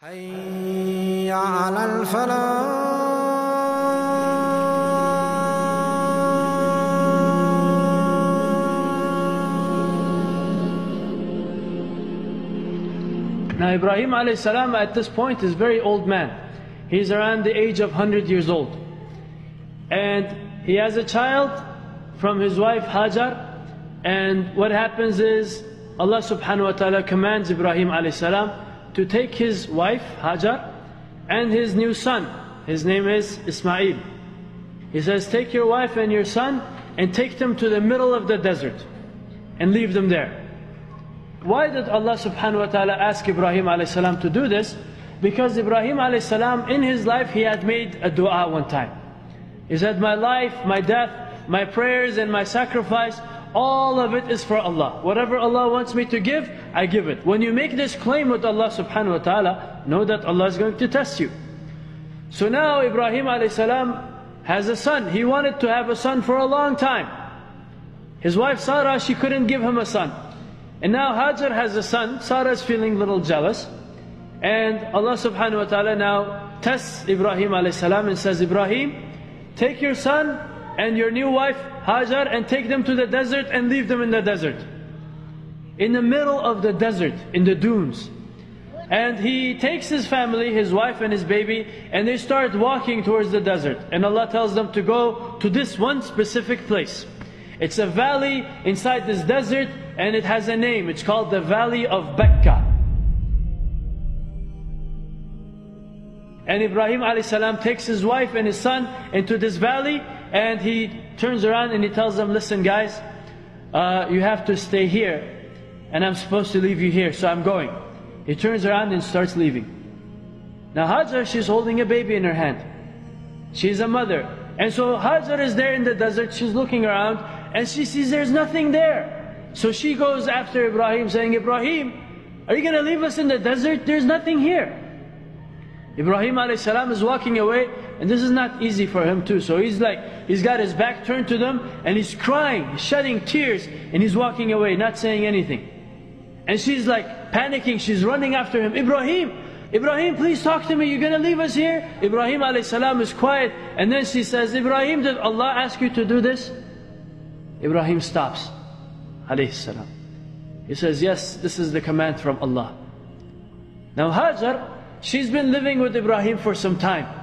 حي على الفلاح. Now Ibrahim alayhi salam at this point is very old man. He's around the age of 100 years old. And he has a child from his wife Hajar. And what happens is Allah subhanahu wa ta'ala commands Ibrahim alayhi salam to take his wife Hajar and his new son. His name is Ismael. He says, take your wife and your son and take them to the middle of the desert and leave them there. Why did Allah subhanahu wa ta'ala ask Ibrahim alayhi salam to do this? Because Ibrahim alayhi salam in his life he had made a dua one time. He said, my life, my death, my prayers and my sacrifice, all of it is for Allah. Whatever Allah wants me to give, I give it. When you make this claim with Allah subhanahu wa ta'ala, know that Allah is going to test you. So now Ibrahim alayhi salam has a son. He wanted to have a son for a long time. His wife Sarah, she couldn't give him a son. And now Hajar has a son. Sarah is feeling a little jealous. And Allah subhanahu wa ta'ala now tests Ibrahim alayhi salam and says, Ibrahim, take your son and your new wife Hajar and take them to the desert and leave them in the desert. In the middle of the desert, in the dunes. And he takes his family, his wife and his baby, and they start walking towards the desert. And Allah tells them to go to this one specific place. It's a valley inside this desert and it has a name. It's called the Valley of Bekka. And Ibrahim alayhi salam takes his wife and his son into this valley and he turns around and he tells them, listen guys, you have to stay here and I'm supposed to leave you here, so I'm going. He turns around and starts leaving. Now Hajar, she's holding a baby in her hand. She's a mother. And so Hajar is there in the desert, she's looking around and she sees there's nothing there. So she goes after Ibrahim saying, Ibrahim, are you going to leave us in the desert? There's nothing here. Ibrahim alayhi salam is walking away and this is not easy for him too. So he's got his back turned to them and he's crying, he's shedding tears and he's walking away, not saying anything. And she's like panicking, she's running after him, Ibrahim, Ibrahim, please talk to me, you're going to leave us here? Ibrahim alayhi salam is quiet and then she says, Ibrahim, did Allah ask you to do this? Ibrahim stops, alayhi salam. He says, yes, this is the command from Allah. Now Hajar, she's been living with Ibrahim for some time.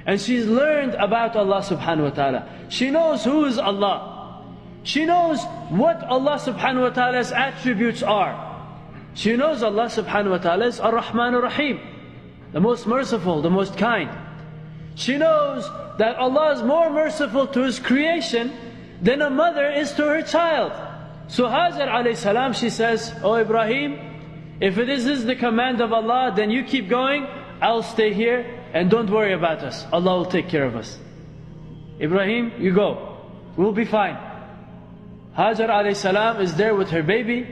And she's learned about Allah subhanahu wa ta'ala. She knows who is Allah. She knows what Allah subhanahu wa ta'ala's attributes are. She knows Allah subhanahu wa ta'ala is Ar-Rahman Ar-Rahim, the most merciful, the most kind. She knows that Allah is more merciful to His creation than a mother is to her child. So Hajar alayhi salam, she says, oh Ibrahim, if this is the command of Allah, then you keep going, I'll stay here and don't worry about us. Allah will take care of us. Ibrahim, you go, we'll be fine. Hajar alayhi salam is there with her baby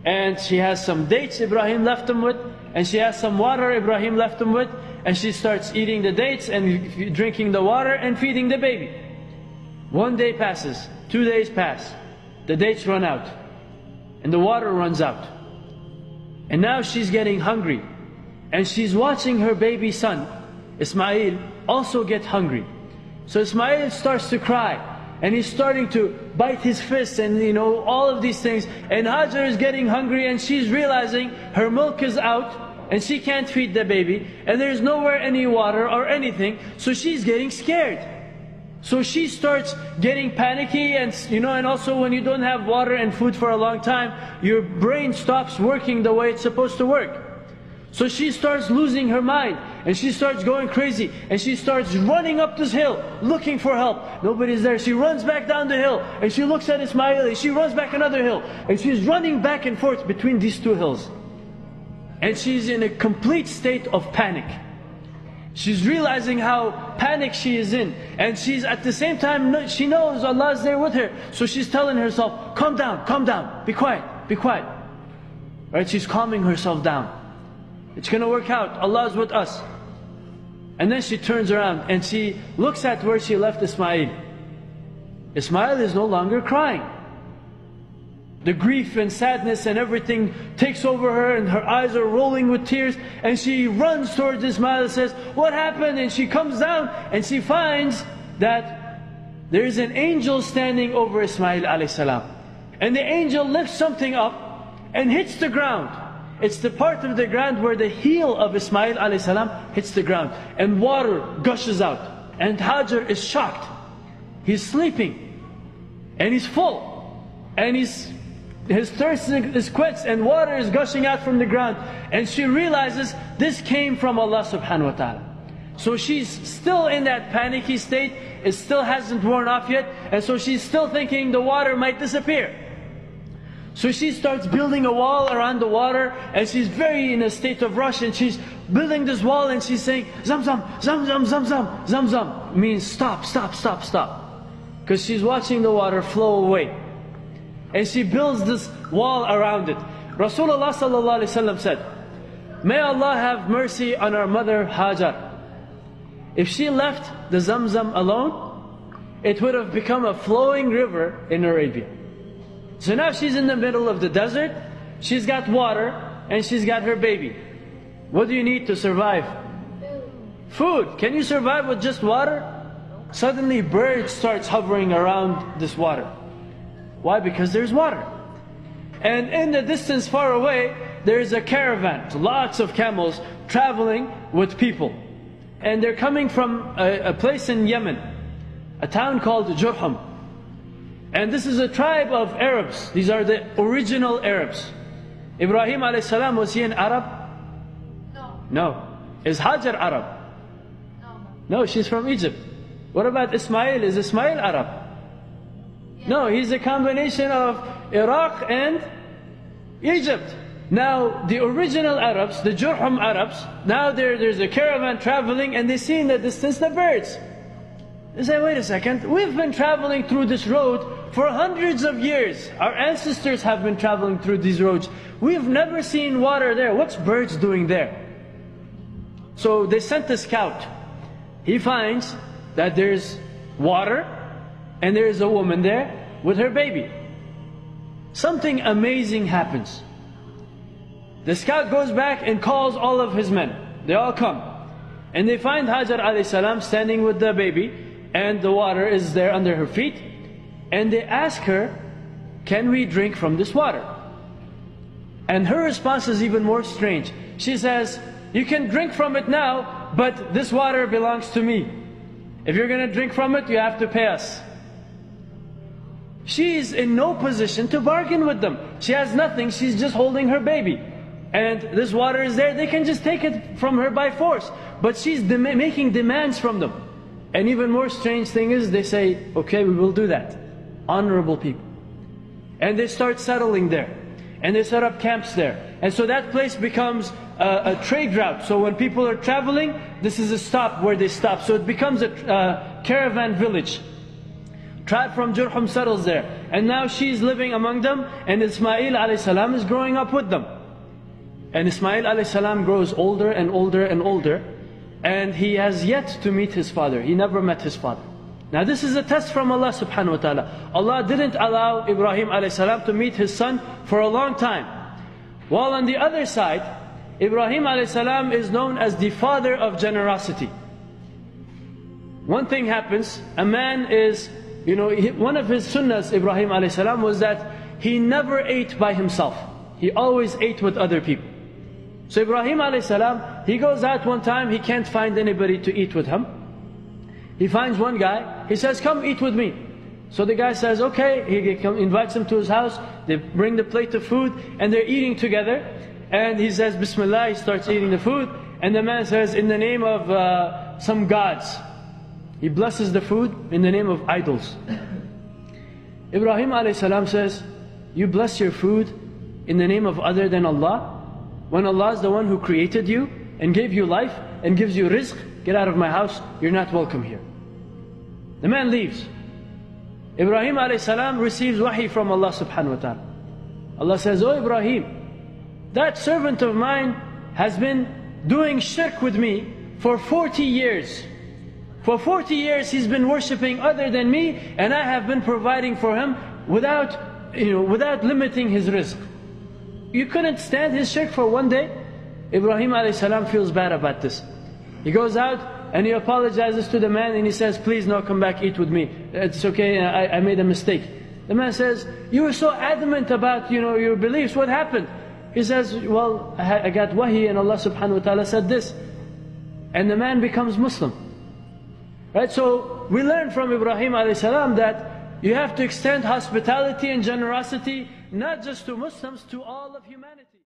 and she has some dates Ibrahim left them with and she has some water Ibrahim left them with and she starts eating the dates and drinking the water and feeding the baby. 1 day passes, 2 days pass, the dates run out and the water runs out. And now she's getting hungry. And she's watching her baby son, Ismael, also get hungry. So Ismael starts to cry. And he's starting to bite his fists and all of these things. And Hajar is getting hungry and she's realizing her milk is out. And she can't feed the baby. And there's nowhere any water or anything. So she's getting scared. So she starts getting panicky and and also when you don't have water and food for a long time, your brain stops working the way it's supposed to work. So she starts losing her mind and she starts going crazy and she starts running up this hill looking for help. Nobody's there. She runs back down the hill and she looks at Ismail and she runs back another hill and she's running back and forth between these two hills. And she's in a complete state of panic. She's realizing how panicked she is in. And she's at the same time, she knows Allah is there with her. So she's telling herself, calm down, be quiet, be quiet. Right? She's calming herself down. It's going to work out, Allah is with us. And then she turns around and she looks at where she left Ismail. Ismail is no longer crying. the grief and sadness and everything takes over her, and her eyes are rolling with tears, and she runs towards Ismael and says, "What happened?" And she comes down and she finds that there is an angel standing over Ismail alayhi salam. And the angel lifts something up and hits the ground. It's the part of the ground where the heel of Ismail alayhi salam hits the ground, and water gushes out. And Hajar is shocked. He's sleeping and he's full, and his thirst is quenched, and water is gushing out from the ground. And she realizes this came from Allah subhanahu wa ta'ala. So she's still in that panicky state. It still hasn't worn off yet, and so she's still thinking the water might disappear. So she starts building a wall around the water, and she's very in a state of rush, and she's building this wall, and she's saying, "Zamzam, Zamzam, Zamzam, Zamzam," means stop, stop, stop, stop. Because she's watching the water flow away. And she builds this wall around it. Rasulullah sallallahu alaihi wasallam said, "May Allah have mercy on our mother Hajar. If she left the Zamzam alone, it would have become a flowing river in Arabia." So now she's in the middle of the desert, she's got water, and she's got her baby. What do you need to survive? Food. Can you survive with just water? Suddenly birds starts hovering around this water. Why? Because there's water. And in the distance far away, there's a caravan, lots of camels traveling with people. And they're coming from a place in Yemen, a town called Jurhum. And this is a tribe of Arabs. These are the original Arabs. Ibrahim alayhi salam, was he an Arab? No. No. Is Hajar Arab? No. No, she's from Egypt. What about Ismail? Is Ismail Arab? Yeah. No, he's a combination of Iraq and Egypt. Now, the original Arabs, the Jurhum Arabs, now there's a caravan traveling, and they see in the distance the birds. They say, "Wait a second, we've been traveling through this road for hundreds of years. Our ancestors have been traveling through these roads. We've never seen water there. What's birds doing there?" So they sent a scout. He finds that there's water, and there's a woman there with her baby. Something amazing happens. The scout goes back and calls all of his men. They all come. And they find Hajar alayhi salam standing with the baby, and the water is there under her feet. And they ask her, "Can we drink from this water?" And her response is even more strange. She says, "You can drink from it now, but this water belongs to me. If you're going to drink from it, you have to pay us." She's in no position to bargain with them. She has nothing, she's just holding her baby. And this water is there, they can just take it from her by force. But she's making demands from them. And even more strange thing is, they say, "Okay, we will do that." Honorable people. And they start settling there. And they set up camps there. And so that place becomes a trade route. So when people are traveling, this is a stop where they stop. So it becomes a caravan village. Tribe from Jurhum settles there. And now she's living among them, and Ismail alayhi salam is growing up with them. And Ismail alayhi salam grows older and older and older, and he has yet to meet his father. He never met his father. Now this is a test from Allah subhanahu wa ta'ala. Allah didn't allow Ibrahim alayhi salam to meet his son for a long time. While on the other side, Ibrahim alayhi salam is known as the father of generosity. One thing happens, a man is, one of his sunnahs, Ibrahim alayhi salam, was that he never ate by himself. He always ate with other people. So Ibrahim alayhi salam, he goes out one time, he can't find anybody to eat with him. He finds one guy, he says, "Come eat with me." So the guy says, okay, he invites him to his house, they bring the plate of food, and they're eating together. And he says, "Bismillah," he starts eating the food, and the man says, "In the name of some gods." He blesses the food in the name of idols. Ibrahim alayhi salam says, "You bless your food in the name of other than Allah? When Allah is the one who created you and gave you life and gives you rizq, get out of my house, you're not welcome here." The man leaves. Ibrahim alayhi salam receives wahi from Allah subhanahu wa ta'ala. Allah says, "Oh Ibrahim, that servant of mine has been doing shirk with me for 40 years. For 40 years he's been worshipping other than me, and I have been providing for him without without limiting his rizq. You couldn't stand his shirk for one day. Ibrahim ﷺ feels bad about this. He goes out and he apologizes to the man and he says, please no, come back, eat with me. It's okay, I made a mistake. The man says, you were so adamant about your beliefs, what happened? He says, well, I got wahi and Allah subhanahu wa ta'ala said this. And the man becomes Muslim. Right? So we learn from Ibrahim ﷺ that you have to extend hospitality and generosity not just to Muslims, to all of humanity.